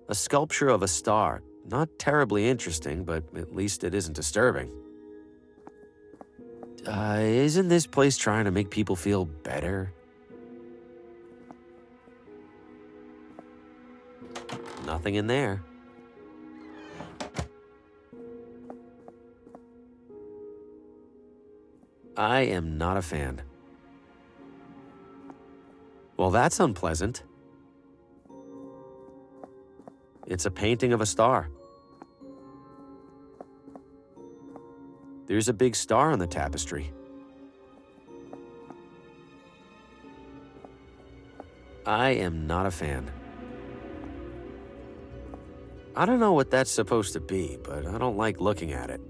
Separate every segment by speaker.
Speaker 1: A sculpture of a star. Not terribly interesting, but at least it isn't disturbing. Isn't this place trying to make people feel better? Nothing in there. I am not a fan. Well, that's unpleasant. It's a painting of a star. There's a big star on the tapestry. I am not a fan. I don't know what that's supposed to be, but I don't like looking at it.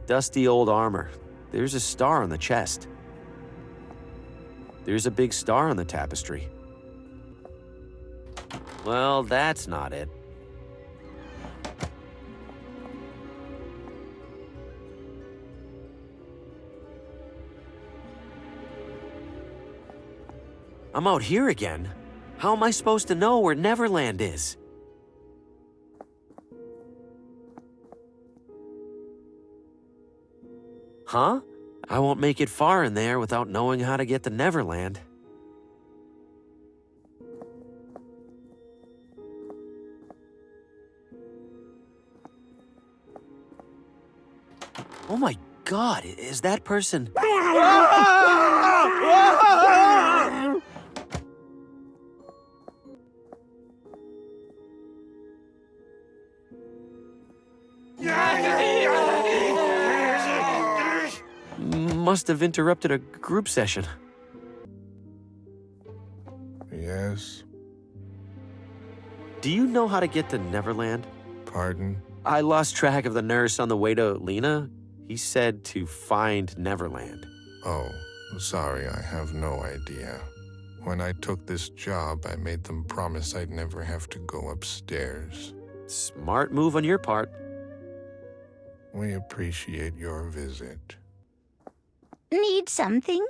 Speaker 1: Dusty old armor. There's a star on the chest. There's a big star on the tapestry. Well, that's not it. I'm out here again. How am I supposed to know where Neverland is? Huh? I won't make it far in there without knowing how to get to Neverland. Oh my God, is that person... Must have interrupted a group session.
Speaker 2: Yes?
Speaker 1: Do you know how to get to Neverland?
Speaker 2: Pardon?
Speaker 1: I lost track of the nurse on the way to Lena. He said to find Neverland.
Speaker 2: Oh, sorry, I have no idea. When I took this job, I made them promise I'd never have to go upstairs.
Speaker 1: Smart move on your part.
Speaker 2: We appreciate your visit.
Speaker 3: Need something?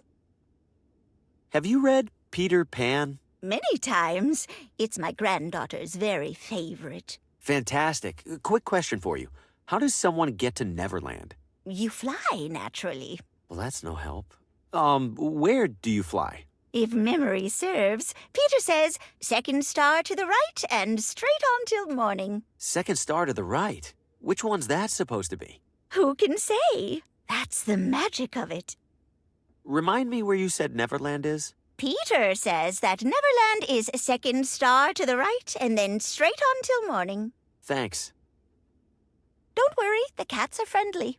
Speaker 1: Have you read Peter Pan?
Speaker 3: Many times. It's my granddaughter's very favorite.
Speaker 1: Fantastic. Quick question for you. How does someone get to Neverland?
Speaker 3: You fly, naturally.
Speaker 1: Well, that's no help. Where do you fly?
Speaker 3: If memory serves, Peter says, second star to the right and straight on till morning.
Speaker 1: Second star to the right. Which one's that supposed to be?
Speaker 3: Who can say? That's the magic of it.
Speaker 1: Remind me where you said Neverland is?
Speaker 3: Peter says that Neverland is second star to the right and then straight on till morning.
Speaker 1: Thanks.
Speaker 3: Don't worry, the cats are friendly.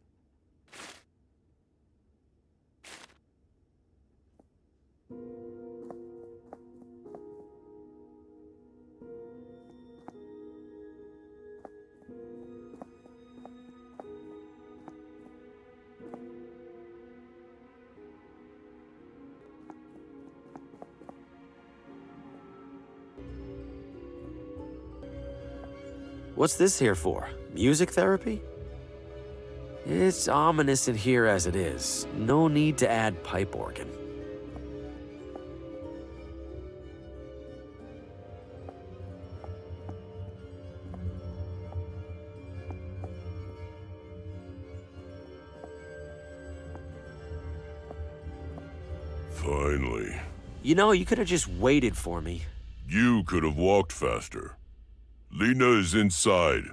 Speaker 1: What's this here for? Music therapy? It's ominous in here as it is. No need to add pipe organ.
Speaker 4: Finally.
Speaker 1: You know, you could have just waited for me.
Speaker 4: You could have walked faster. Lena is inside.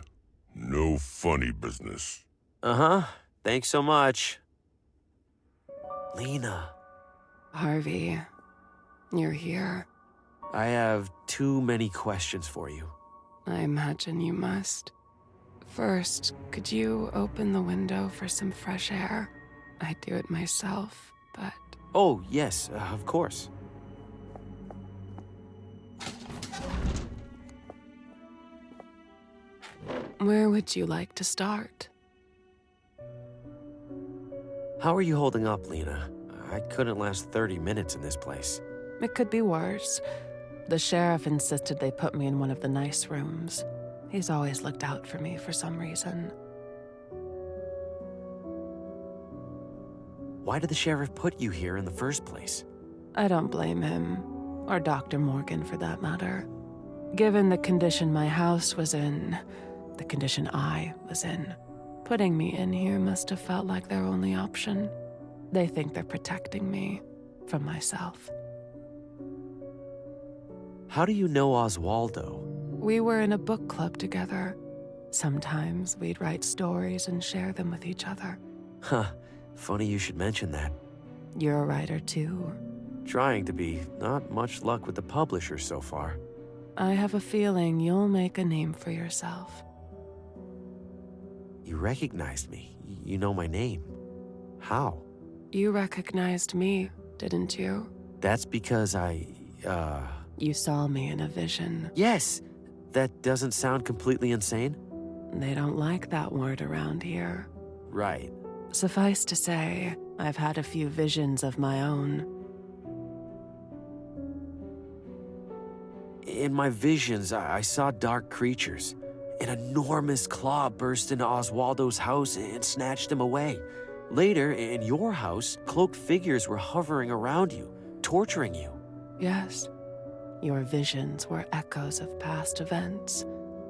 Speaker 4: No funny business.
Speaker 1: Uh-huh. Thanks so much. Lena.
Speaker 5: Harvey, you're here.
Speaker 1: I have too many questions for you.
Speaker 5: I imagine you must. First, could you open the window for some fresh air? I'd do it myself, but...
Speaker 1: Oh, yes, of course.
Speaker 5: Where would you like to start?
Speaker 1: How are you holding up, Lena? I couldn't last 30 minutes in this place.
Speaker 5: It could be worse. The sheriff insisted they put me in one of the nice rooms. He's always looked out for me for some reason.
Speaker 1: Why did the sheriff put you here in the first place?
Speaker 5: I don't blame him, or Dr. Morgan for that matter. Given the condition my house was in, the condition I was in, putting me in here must have felt like their only option. They think they're protecting me from myself.
Speaker 1: How do you know Oswaldo?
Speaker 5: We were in a book club together. Sometimes we'd write stories and share them with each other.
Speaker 1: Huh, funny you should mention that.
Speaker 5: You're a writer too.
Speaker 1: Trying to be, not much luck with the publisher so far.
Speaker 5: I have a feeling you'll make a name for yourself.
Speaker 1: You recognized me. You know my name. How?
Speaker 5: You recognized me, didn't you?
Speaker 1: That's because
Speaker 5: You saw me in a vision.
Speaker 1: Yes! That doesn't sound completely insane?
Speaker 5: They don't like that word around here.
Speaker 1: Right.
Speaker 5: Suffice to say, I've had a few visions of my own.
Speaker 1: In my visions, I saw dark creatures. An enormous claw burst into Oswaldo's house and snatched him away. Later, in your house, cloaked figures were hovering around you, torturing you.
Speaker 5: Yes, your visions were echoes of past events,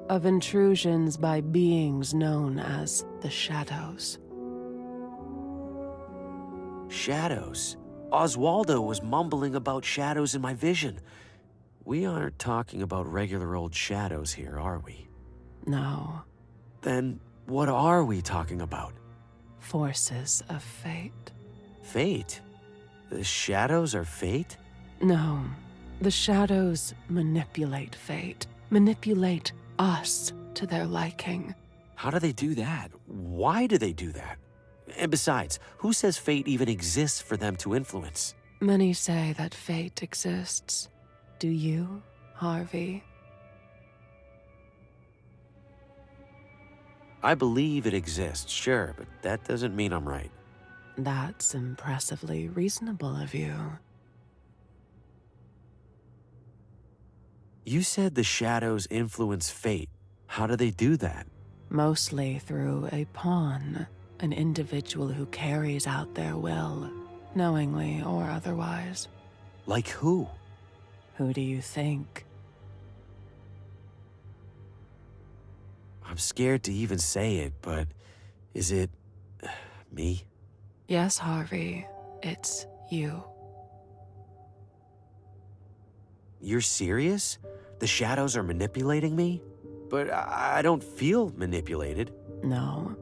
Speaker 5: of intrusions by beings known as the Shadows.
Speaker 1: Shadows? Oswaldo was mumbling about shadows in my vision. We aren't talking about regular old shadows here, are we?
Speaker 5: No,
Speaker 1: Then what are we talking about?
Speaker 5: forces of fate.
Speaker 1: Fate? The shadows are fate?
Speaker 5: No, the Shadows manipulate fate, manipulate us to their liking.
Speaker 1: How do they do that? Why do they do that? And besides, who says fate even exists for them to influence?
Speaker 5: Many say that fate exists. Do you, Harvey?
Speaker 1: I believe it exists, sure, but that doesn't mean I'm right.
Speaker 5: That's impressively reasonable of you.
Speaker 1: You said the shadows influence fate. How do they do that?
Speaker 5: Mostly through a pawn, an individual who carries out their will, knowingly or otherwise.
Speaker 1: Like who?
Speaker 5: Who do you think?
Speaker 1: I'm scared to even say it, but is it me?
Speaker 5: Yes, Harvey, it's you.
Speaker 1: You're serious? The shadows are manipulating me? But I don't feel manipulated.
Speaker 5: No.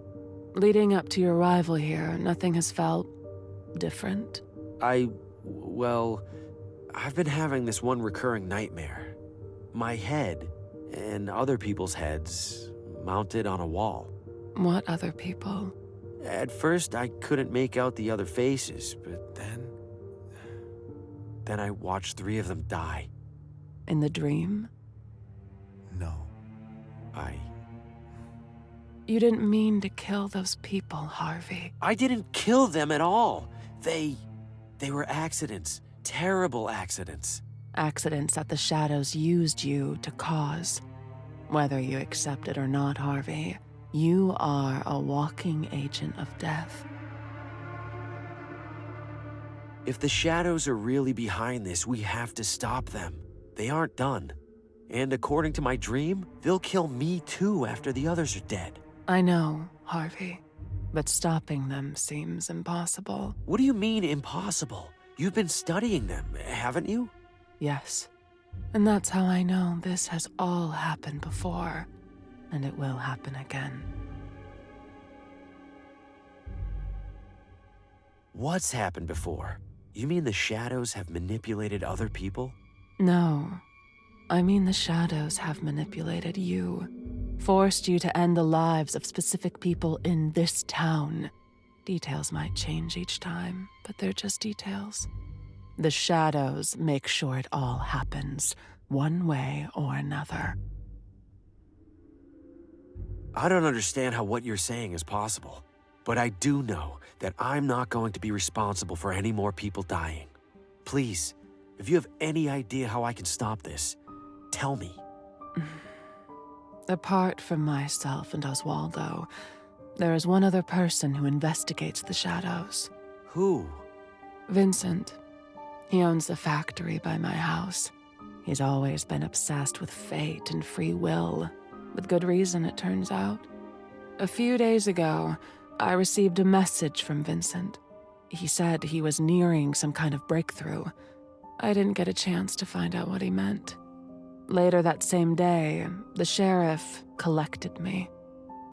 Speaker 5: Leading up to your arrival here, nothing has felt different.
Speaker 1: Well, I've been having this one recurring nightmare. My head and other people's heads mounted on a wall.
Speaker 5: What other people?
Speaker 1: At first, I couldn't make out the other faces, but then I watched 3 of them die.
Speaker 5: In the dream?
Speaker 2: No.
Speaker 5: You didn't mean to kill those people, Harvey.
Speaker 1: I didn't kill them at all. They were accidents. Terrible accidents.
Speaker 5: Accidents that the Shadows used you to cause. Whether you accept it or not, Harvey, you are a walking agent of death.
Speaker 1: If the shadows are really behind this, we have to stop them. They aren't done. And according to my dream, they'll kill me too after the others are dead.
Speaker 5: I know, Harvey, but stopping them seems impossible.
Speaker 1: What do you mean impossible? You've been studying them, haven't you?
Speaker 5: Yes, and that's how I know this has all happened before, and it will happen again.
Speaker 1: What's happened before? You mean the shadows have manipulated other people?
Speaker 5: No, I mean the Shadows have manipulated you, forced you to end the lives of specific people in this town. Details might change each time, but they're just details. The Shadows make sure it all happens, one way or another.
Speaker 1: I don't understand how what you're saying is possible, but I do know that I'm not going to be responsible for any more people dying. Please, if you have any idea how I can stop this, tell me.
Speaker 5: Apart from myself and Oswaldo, there is one other person who investigates the Shadows.
Speaker 1: Who?
Speaker 5: Vincent. He owns the factory by my house. He's always been obsessed with fate and free will, with good reason, it turns out. A few days ago, I received a message from Vincent. He said he was nearing some kind of breakthrough. I didn't get a chance to find out what he meant. Later that same day, the sheriff collected me.